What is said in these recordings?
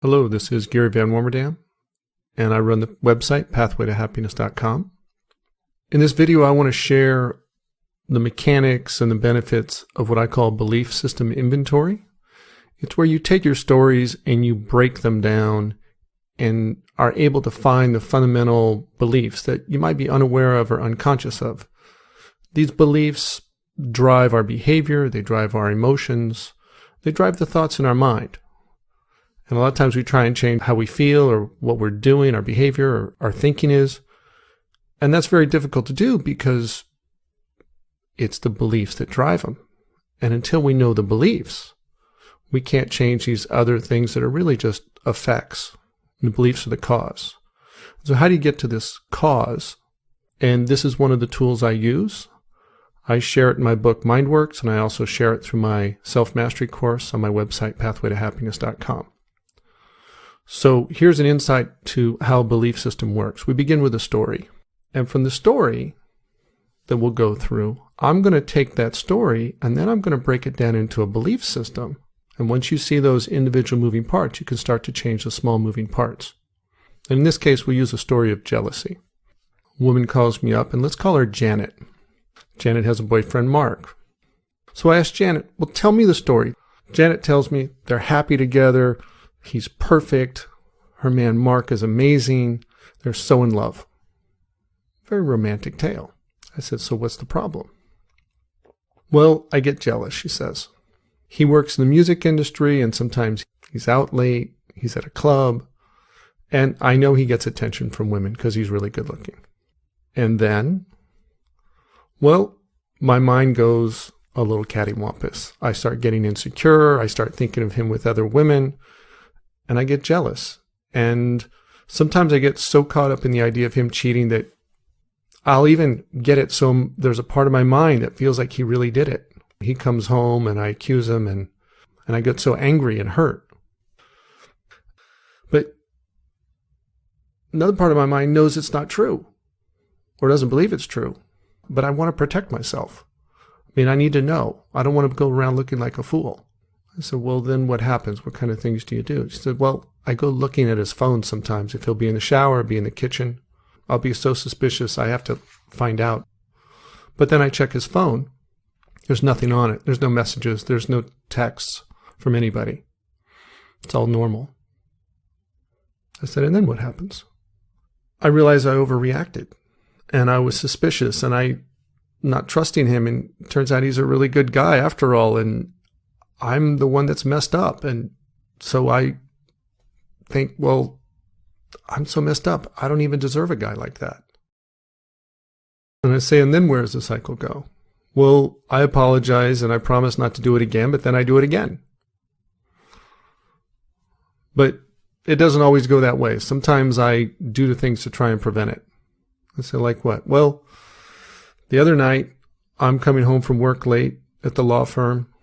Hello, this is Gary Van Warmerdam, and I run the website pathwaytohappiness.com. In this video, I want to share the mechanics and the benefits of what I call belief system inventory. It's where you take your stories and you break them down and are able to find the fundamental beliefs that you might be unaware of or unconscious of. These beliefs drive our behavior, they drive our emotions, they drive the thoughts in our mind. And a lot of times we try and change how we feel or what we're doing, our behavior or our thinking is. And that's very difficult to do because it's the beliefs that drive them. And until we know the beliefs, we can't change these other things that are really just effects. The beliefs are the cause. So how do you get to this cause? And this is one of the tools I use. I share it in my book, MindWorks, and I also share it through my self-mastery course on my website, pathwaytohappiness.com. So here's an insight to how a belief system works. We begin with a story. And from the story that we'll go through, I'm going to take that story and then I'm going to break it down into a belief system. And once you see those individual moving parts, you can start to change the small moving parts. And in this case, we use a story of jealousy. A woman calls me up, and let's call her Janet. Janet has a boyfriend, Mark. So I asked Janet, well, tell me the story. Janet tells me they're happy together. He's perfect. Her man, Mark, is amazing. They're so in love. Very romantic tale. I said, so what's the problem? Well, I get jealous, she says. He works in the music industry, and sometimes he's out late. He's at a club. And I know he gets attention from women because he's really good looking. And then, well, my mind goes a little cattywampus. I start getting insecure. I start thinking of him with other women. And I get jealous. And sometimes I get so caught up in the idea of him cheating that I'll even get it so there's a part of my mind that feels like he really did it. He comes home and I accuse him and I get so angry and hurt. But another part of my mind knows it's not true or doesn't believe it's true. But I want to protect myself. I mean, I need to know. I don't want to go around looking like a fool. I said, well, then what happens? What kind of things do you do? She said, well, I go looking at his phone sometimes. If he'll be in the shower, be in the kitchen, I'll be so suspicious I have to find out. But then I check his phone. There's nothing on it. There's no messages. There's no texts from anybody. It's all normal. I said, and then what happens? I realized I overreacted and I was suspicious and I not trusting him. And it turns out he's a really good guy after all. And I'm the one that's messed up. And so I think, well, I'm so messed up. I don't even deserve a guy like that. And I say, and then where does the cycle go? Well, I apologize and I promise not to do it again, but then I do it again. But it doesn't always go that way. Sometimes I do the things to try and prevent it. I say, like what? Well, the other night, I'm coming home from work late at the law firm.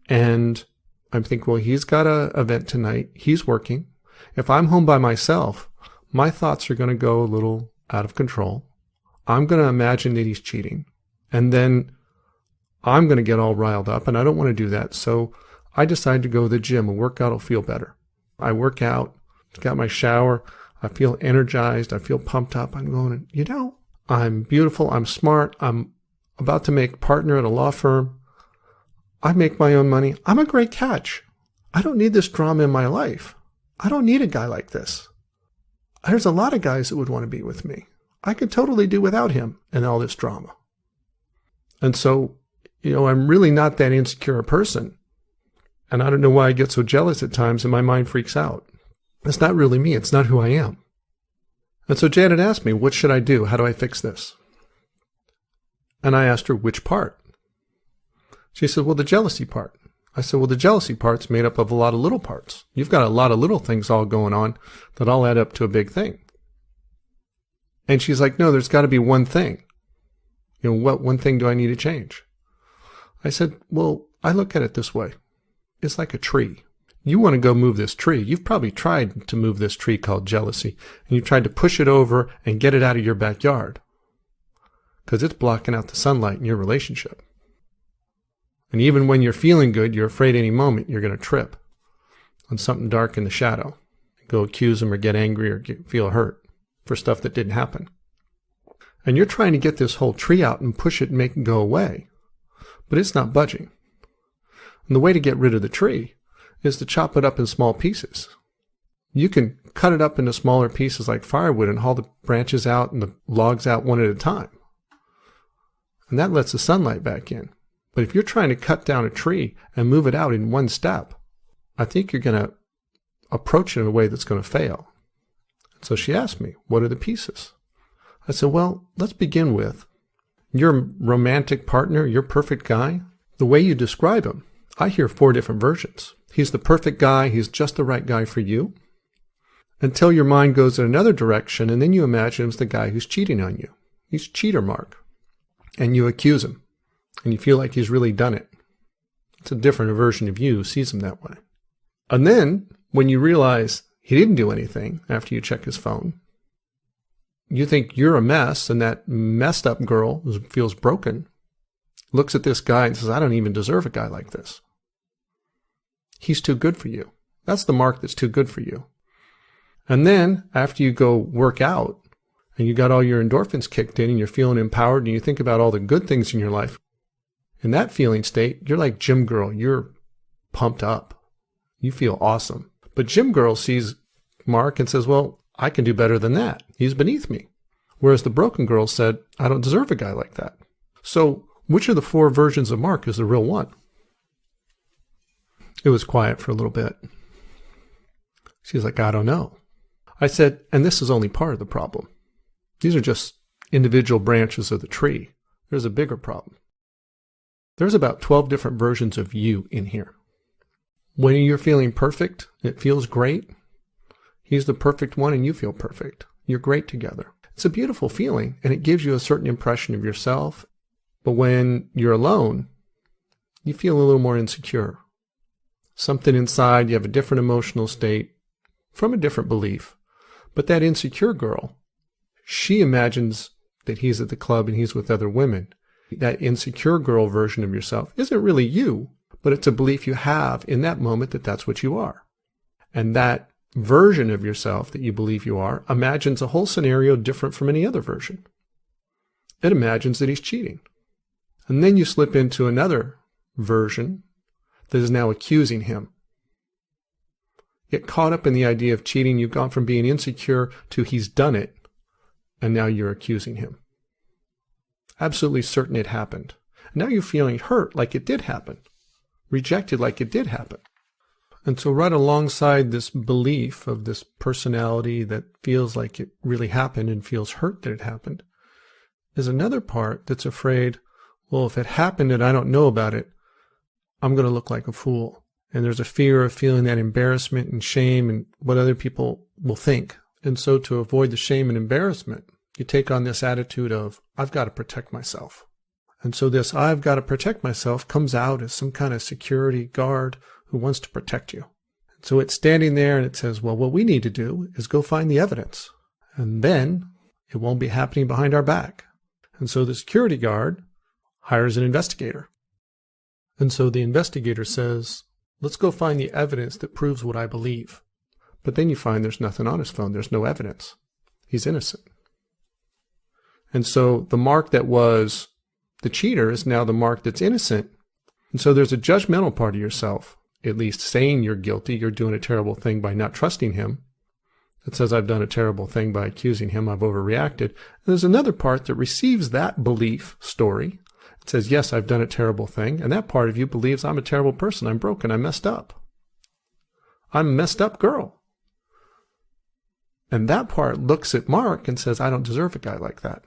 And I'm thinking, well, he's got an event tonight. He's working. If I'm home by myself, my thoughts are going to go a little out of control. I'm going to imagine that he's cheating. And then I'm going to get all riled up, and I don't want to do that. So I decide to go to the gym. A workout will feel better. I work out, got my shower. I feel energized. I feel pumped up. I'm going, I'm beautiful. I'm smart. I'm about to make partner at a law firm. I make my own money. I'm a great catch. I don't need this drama in my life. I don't need a guy like this. There's a lot of guys that would want to be with me. I could totally do without him and all this drama. And so, I'm really not that insecure a person. And I don't know why I get so jealous at times and my mind freaks out. It's not really me. It's not who I am. And so Janet asked me, what should I do? How do I fix this? And I asked her, which part? She said, well, the jealousy part. I said, well, the jealousy part's made up of a lot of little parts. You've got a lot of little things all going on that all add up to a big thing. And she's like, no, there's got to be one thing. What one thing do I need to change? I said, well, I look at it this way. It's like a tree. You want to go move this tree. You've probably tried to move this tree called jealousy, and you've tried to push it over and get it out of your backyard because it's blocking out the sunlight in your relationship. And even when you're feeling good, you're afraid any moment you're going to trip. on something dark in the shadow. Go accuse them or get angry or feel hurt for stuff that didn't happen. And you're trying to get this whole tree out and push it and make it go away. But it's not budging. And the way to get rid of the tree is to chop it up in small pieces. You can cut it up into smaller pieces like firewood and haul the branches out and the logs out one at a time. And that lets the sunlight back in. But if you're trying to cut down a tree and move it out in one step, I think you're going to approach it in a way that's going to fail. So she asked me, what are the pieces? I said, well, let's begin with your romantic partner, your perfect guy. The way you describe him, I hear 4 different versions. He's the perfect guy. He's just the right guy for you. Until your mind goes in another direction, and then you imagine him's the guy who's cheating on you. He's cheater Mark. And you accuse him. And you feel like he's really done it. It's a different version of you who sees him that way. And then, when you realize he didn't do anything after you check his phone, you think you're a mess, and that messed up girl who feels broken looks at this guy and says, I don't even deserve a guy like this. He's too good for you. That's the Mark that's too good for you. And then, after you go work out, and you got all your endorphins kicked in, and you're feeling empowered, and you think about all the good things in your life, in that feeling state, you're like Gym Girl. You're pumped up. You feel awesome. But Gym Girl sees Mark and says, well, I can do better than that. He's beneath me. Whereas the broken girl said, I don't deserve a guy like that. So which of the 4 versions of Mark is the real one? It was quiet for a little bit. She's like, I don't know. I said, and this is only part of the problem. These are just individual branches of the tree. There's a bigger problem. There's about 12 different versions of you in here. When you're feeling perfect, it feels great. He's the perfect one and you feel perfect. You're great together. It's a beautiful feeling and it gives you a certain impression of yourself. But when you're alone, you feel a little more insecure. Something inside, you have a different emotional state from a different belief. But that insecure girl, she imagines that he's at the club and he's with other women. That insecure girl version of yourself isn't really you, but it's a belief you have in that moment that that's what you are. And that version of yourself that you believe you are imagines a whole scenario different from any other version. It imagines that he's cheating. And then you slip into another version that is now accusing him. Get caught up in the idea of cheating. You've gone from being insecure to he's done it, and now you're accusing him. Absolutely certain it happened. Now you're feeling hurt like it did happen, rejected like it did happen. And so right alongside this belief of this personality that feels like it really happened and feels hurt that it happened, is another part that's afraid, well, if it happened and I don't know about it, I'm going to look like a fool. And there's a fear of feeling that embarrassment and shame and what other people will think. And so to avoid the shame and embarrassment, you take on this attitude of, I've got to protect myself. And so this I've got to protect myself comes out as some kind of security guard who wants to protect you. And so it's standing there and it says, well, what we need to do is go find the evidence. And then it won't be happening behind our back. And so the security guard hires an investigator. And so the investigator says, let's go find the evidence that proves what I believe. But then you find there's nothing on his phone. There's no evidence. He's innocent. And so the Mark that was the cheater is now the Mark that's innocent. And so there's a judgmental part of yourself, at least saying you're guilty, you're doing a terrible thing by not trusting him. That says I've done a terrible thing by accusing him, I've overreacted. And there's another part that receives that belief story. It says, yes, I've done a terrible thing. And that part of you believes I'm a terrible person, I'm broken, I'm messed up. I'm a messed up girl. And that part looks at Mark and says, I don't deserve a guy like that.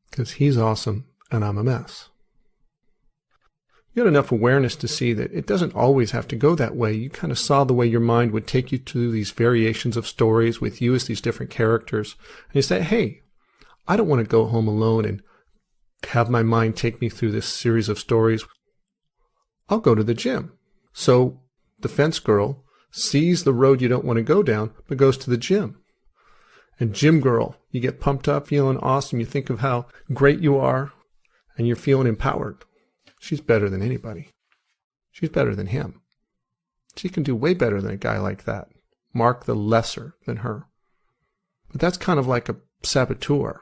Because he's awesome and I'm a mess. You had enough awareness to see that it doesn't always have to go that way. You kind of saw the way your mind would take you to these variations of stories with you as these different characters. And you say, hey, I don't want to go home alone and have my mind take me through this series of stories. I'll go to the gym. So the fence girl sees the road you don't want to go down, but goes to the gym. And gym girl, you get pumped up, feeling awesome. You think of how great you are, and you're feeling empowered. She's better than anybody. She's better than him. She can do way better than a guy like that. Mark the lesser than her. But that's kind of like a saboteur.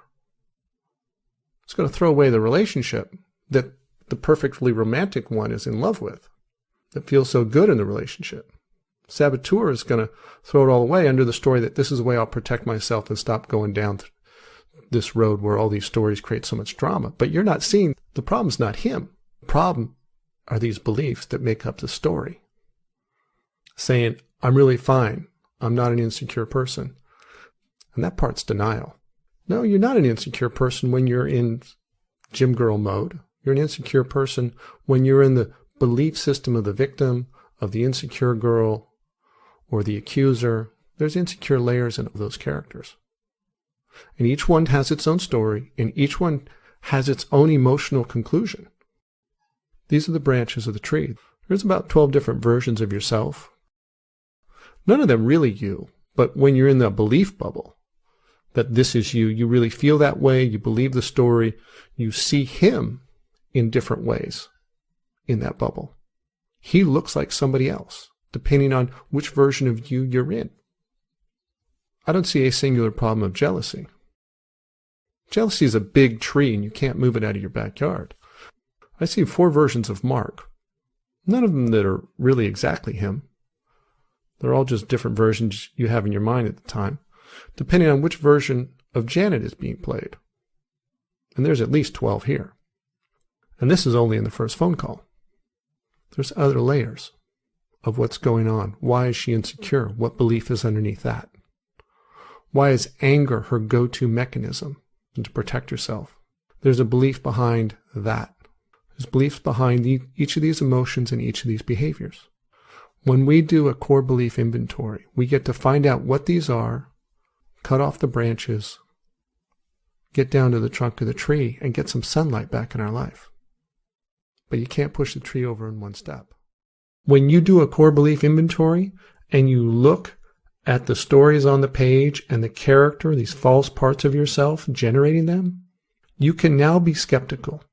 It's going to throw away the relationship that the perfectly romantic one is in love with, that feels so good in the relationship. Saboteur is going to throw it all away under the story that this is the way I'll protect myself and stop going down this road where all these stories create so much drama. But you're not seeing the problem's not him. The problem are these beliefs that make up the story. Saying, I'm really fine. I'm not an insecure person. And that part's denial. No, you're not an insecure person when you're in gym girl mode. You're an insecure person when you're in the belief system of the victim, of the insecure girl, or the accuser. There's insecure layers in those characters. And each one has its own story, and each one has its own emotional conclusion. These are the branches of the tree. There's about 12 different versions of yourself. None of them really you, but when you're in the belief bubble, that this is you, you really feel that way, you believe the story, you see him in different ways in that bubble. He looks like somebody else, depending on which version of you you're in. I don't see a singular problem of jealousy. Jealousy is a big tree and you can't move it out of your backyard. I see 4 versions of Mark. None of them that are really exactly him. They're all just different versions you have in your mind at the time, depending on which version of Janet is being played. And there's at least 12 here. And this is only in the first phone call. There's other layers of what's going on. Why is she insecure? What belief is underneath that? Why is anger her go-to mechanism to protect herself? There's a belief behind that. There's beliefs behind each of these emotions and each of these behaviors. When we do a core belief inventory, we get to find out what these are, cut off the branches, get down to the trunk of the tree, and get some sunlight back in our life. But you can't push the tree over in one step. When you do a core belief inventory and you look at the stories on the page and the character, these false parts of yourself, generating them, you can now be skeptical.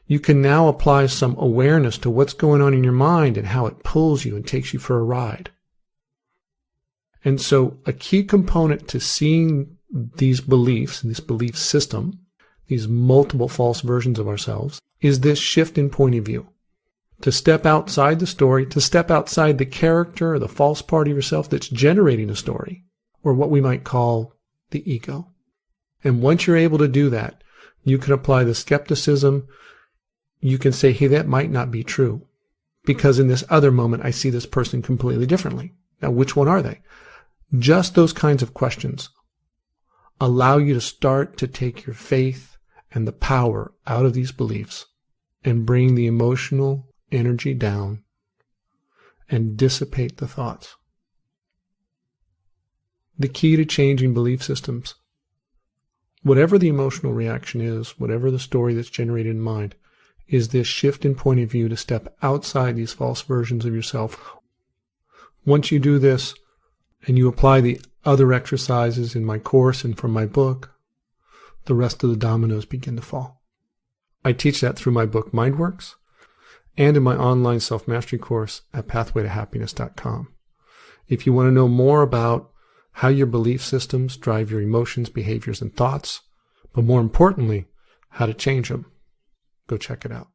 You can now apply some awareness to what's going on in your mind and how it pulls you and takes you for a ride. And so a key component to seeing these beliefs, this belief system, these multiple false versions of ourselves, is this shift in point of view. To step outside the story, to step outside the character or the false part of yourself that's generating a story, or what we might call the ego. And once you're able to do that, you can apply the skepticism. You can say, hey, that might not be true, because in this other moment, I see this person completely differently. Now, which one are they? Just those kinds of questions allow you to start to take your faith and the power out of these beliefs and bring the emotional energy down and dissipate the thoughts. The key to changing belief systems, whatever the emotional reaction is, whatever the story that's generated in mind, is this shift in point of view to step outside these false versions of yourself. Once you do this and you apply the other exercises in my course and from my book, the rest of the dominoes begin to fall. I teach that through my book, MindWorks, and in my online self-mastery course at pathwaytohappiness.com. If you want to know more about how your belief systems drive your emotions, behaviors, and thoughts, but more importantly, how to change them, go check it out.